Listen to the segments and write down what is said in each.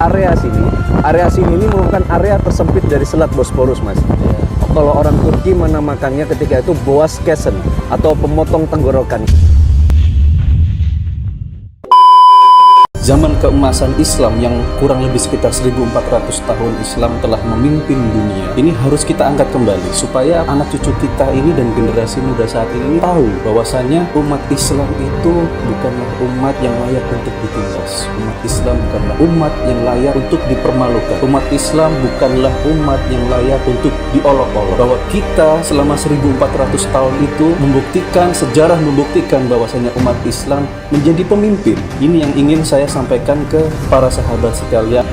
area sini ini merupakan area tersempit dari Selat Bosporus, Mas. Kalau orang Turki menamakannya ketika itu Boğaz Kessen atau pemotong tenggorokan. Zaman keemasan Islam yang kurang lebih sekitar 1400 tahun Islam telah memimpin dunia. Ini harus kita angkat kembali supaya anak cucu kita ini dan generasi muda saat ini tahu bahwasannya umat Islam itu bukanlah umat yang layak untuk ditindas. Umat Islam bukanlah umat yang layak untuk dipermalukan. Umat Islam bukanlah umat yang layak untuk diolok-olok. Bahwa kita selama 1400 tahun itu membuktikan, sejarah membuktikan bahwasanya umat Islam menjadi pemimpin. Ini yang ingin saya sampaikan ke para sahabat sekalian.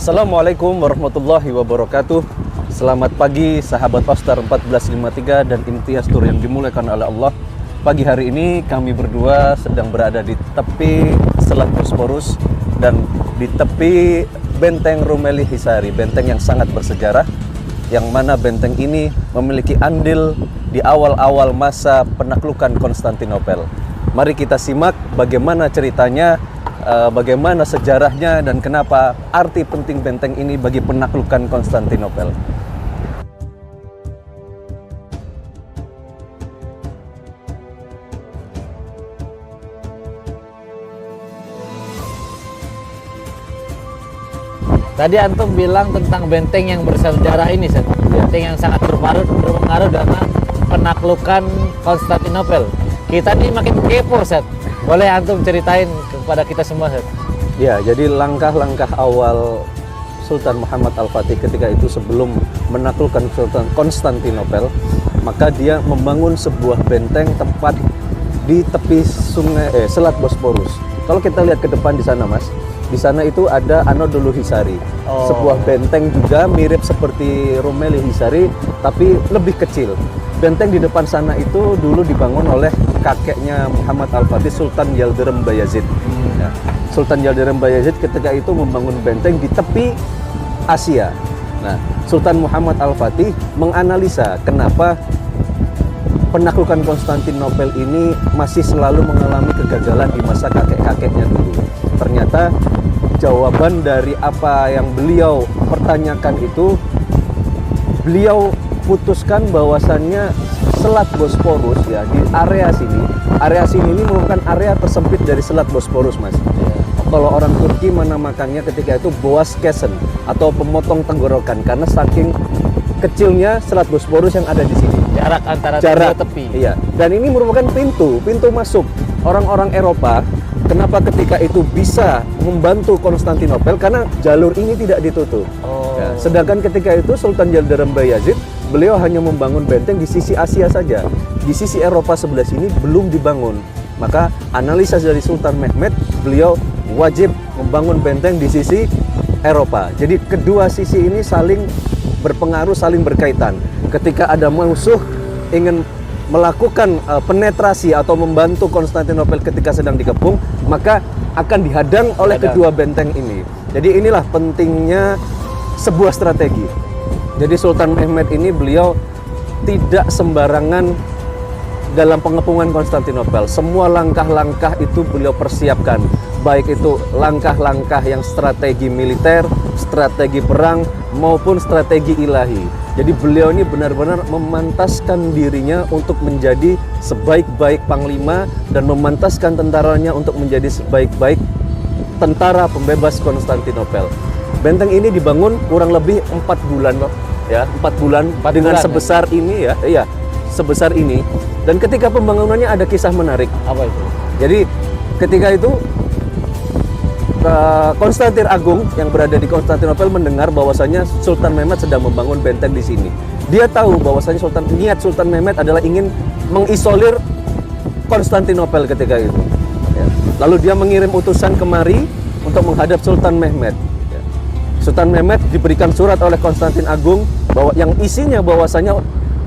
Assalamualaikum warahmatullahi wabarakatuh. Selamat pagi sahabat Pastar 1453 dan Imtiaz Tour yang dimuliakan oleh Allah. Pagi hari ini kami berdua sedang berada di tepi Selat Bosporus dan di tepi Benteng Rumeli Hisari, benteng yang sangat bersejarah, yang mana benteng ini memiliki andil di awal-awal masa penaklukan Konstantinopel. Mari kita simak bagaimana ceritanya, bagaimana sejarahnya, dan kenapa arti penting benteng ini bagi penaklukan Konstantinopel. Tadi antum bilang tentang benteng yang bersejarah ini, Set. Benteng yang sangat berpengaruh dalam penaklukan Konstantinopel. Kita ini makin kepo, Set. Boleh antum ceritain kepada kita semua, Set? Ya, jadi langkah-langkah awal Sultan Muhammad Al-Fatih ketika itu sebelum menaklukkan Sultan Konstantinopel, maka dia membangun sebuah benteng tepat di tepi Selat Bosporus. Kalau kita lihat ke depan di sana, Mas, di sana itu ada Anadolu Hisari, sebuah benteng juga mirip seperti Rumeli Hisari, tapi lebih kecil. Benteng di depan sana itu dulu dibangun oleh kakeknya Muhammad Al-Fatih, Sultan Yıldırım Bayezid. Ya. Sultan Yıldırım Bayezid ketika itu membangun benteng di tepi Asia. Nah, Sultan Muhammad Al-Fatih menganalisa kenapa penaklukan Konstantinopel ini masih selalu mengalami kegagalan di masa kakek-kakeknya dulu. Ternyata jawaban dari apa yang beliau pertanyakan itu, beliau putuskan bahwasannya Selat Bosporus, ya, di area sini ini merupakan area tersempit dari Selat Bosporus, Mas. Kalau orang Turki menamakannya ketika itu Boğaz Kessen atau pemotong tenggorokan, karena saking kecilnya Selat Bosporus yang ada di sini. Jarak antara tepi. Iya. Dan ini merupakan pintu masuk orang-orang Eropa. Kenapa ketika itu bisa membantu Konstantinopel? Karena jalur ini tidak ditutup. Ya, sedangkan ketika itu Sultan Yıldırım Bayezid, beliau hanya membangun benteng di sisi Asia saja. Di sisi Eropa sebelah sini belum dibangun. Maka analisa dari Sultan Mehmed, beliau wajib membangun benteng di sisi Eropa. Jadi kedua sisi ini saling berpengaruh, saling berkaitan. Ketika ada musuh ingin melakukan penetrasi atau membantu Konstantinopel ketika sedang dikepung, maka akan dihadang oleh kedua benteng ini. Jadi inilah pentingnya sebuah strategi. Jadi Sultan Mehmed ini beliau tidak sembarangan dalam pengepungan Konstantinopel. Semua langkah-langkah itu beliau persiapkan, baik itu langkah-langkah yang strategi militer, strategi perang, maupun strategi ilahi. Jadi beliau ini benar-benar memantaskan dirinya untuk menjadi sebaik-baik panglima dan memantaskan tentaranya untuk menjadi sebaik-baik tentara pembebas Konstantinopel. Benteng ini dibangun kurang lebih 4 bulan, ya, 4 bulan dengan sebesar ini, ya, iya, sebesar ini. Dan ketika pembangunannya ada kisah menarik. Apa itu? Jadi ketika itu Konstantin Agung yang berada di Konstantinopel mendengar bahwasanya Sultan Mehmed sedang membangun benteng di sini. Dia tahu bahwasanya niat Sultan Mehmed adalah ingin mengisolir Konstantinopel ketika itu. Ya. Lalu dia mengirim utusan kemari untuk menghadap Sultan Mehmed. Ya. Sultan Mehmed diberikan surat oleh Konstantin Agung bahwa yang isinya bahwasanya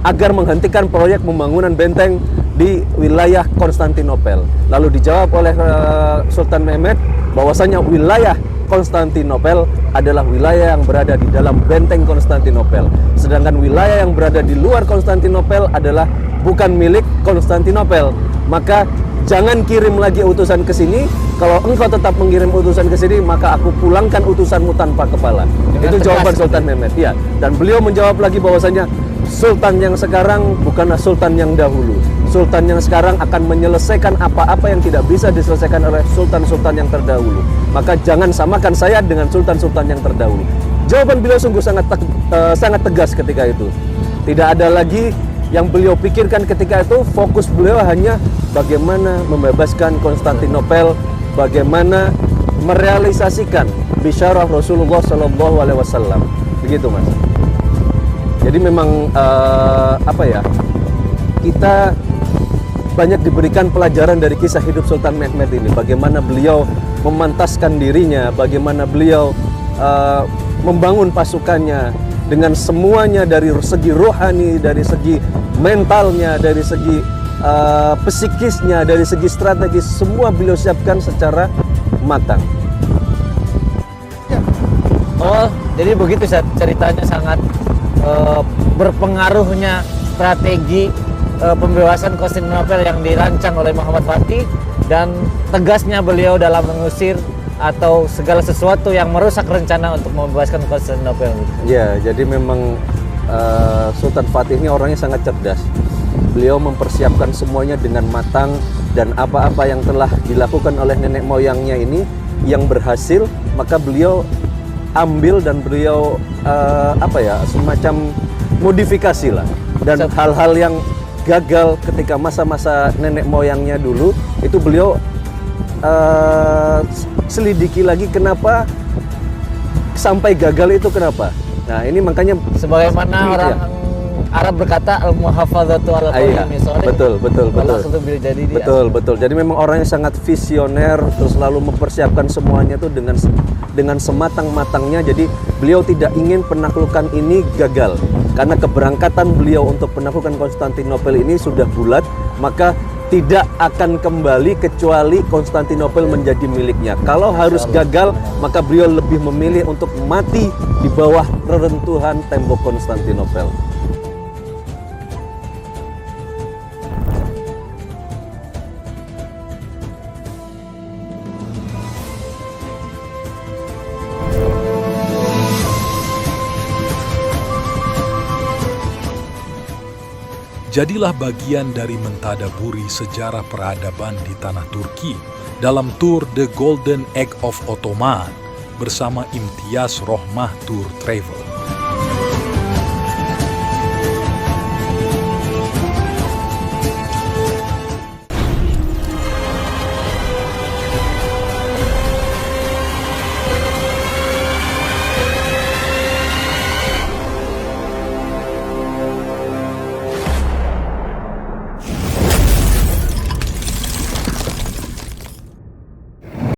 agar menghentikan proyek pembangunan benteng di wilayah Konstantinopel. Lalu dijawab oleh Sultan Mehmed bahwasanya wilayah Konstantinopel adalah wilayah yang berada di dalam benteng Konstantinopel. Sedangkan wilayah yang berada di luar Konstantinopel adalah bukan milik Konstantinopel. Maka jangan kirim lagi utusan ke sini. Kalau engkau tetap mengirim utusan ke sini, maka aku pulangkan utusanmu tanpa kepala. Itu jawaban Sultan Mehmed. Ya. Dan beliau menjawab lagi bahwasanya Sultan yang sekarang bukanlah Sultan yang dahulu. Sultan yang sekarang akan menyelesaikan apa-apa yang tidak bisa diselesaikan oleh Sultan-Sultan yang terdahulu. Maka jangan samakan saya dengan Sultan-Sultan yang terdahulu. Jawaban beliau sungguh sangat tegas ketika itu. Tidak ada lagi yang beliau pikirkan ketika itu. Fokus beliau hanya bagaimana membebaskan Konstantinopel, bagaimana merealisasikan bisyarah Rasulullah SAW. Begitu, Mas. Jadi memang kita banyak diberikan pelajaran dari kisah hidup Sultan Mehmed ini. Bagaimana beliau memantaskan dirinya, bagaimana beliau membangun pasukannya dengan semuanya dari segi rohani, dari segi mentalnya, dari segi psikisnya, dari segi strategis, semua beliau siapkan secara matang. Oh, jadi begitu ceritanya sangat berpengaruhnya strategi pembebasan Konstantinopel yang dirancang oleh Muhammad Fatih dan tegasnya beliau dalam mengusir atau segala sesuatu yang merusak rencana untuk membebaskan Konstantinopel. Ya, jadi memang Sultan Fatih ini orangnya sangat cerdas. Beliau mempersiapkan semuanya dengan matang dan apa-apa yang telah dilakukan oleh nenek moyangnya ini yang berhasil, maka beliau ambil dan beliau semacam modifikasi lah. Dan hal-hal yang gagal ketika masa-masa nenek moyangnya dulu itu beliau selidiki lagi kenapa sampai gagal itu kenapa. Nah ini makanya sebagaimana orang Arab berkata al-muhafadzatu ala qawmi sholih. Betul. Jadi memang orangnya sangat visioner, terus selalu mempersiapkan semuanya tuh dengan sematang-matangnya. Jadi beliau tidak ingin penaklukan ini gagal. Karena keberangkatan beliau untuk penaklukan Konstantinopel ini sudah bulat, maka tidak akan kembali kecuali Konstantinopel menjadi miliknya. Kalau harus gagal, maka beliau lebih memilih untuk mati di bawah reruntuhan tembok Konstantinopel. Jadilah bagian dari mentadaburi sejarah peradaban di tanah Turki dalam Tour The Golden Egg of Ottoman bersama Imtiaz Rohmah Tour Travel.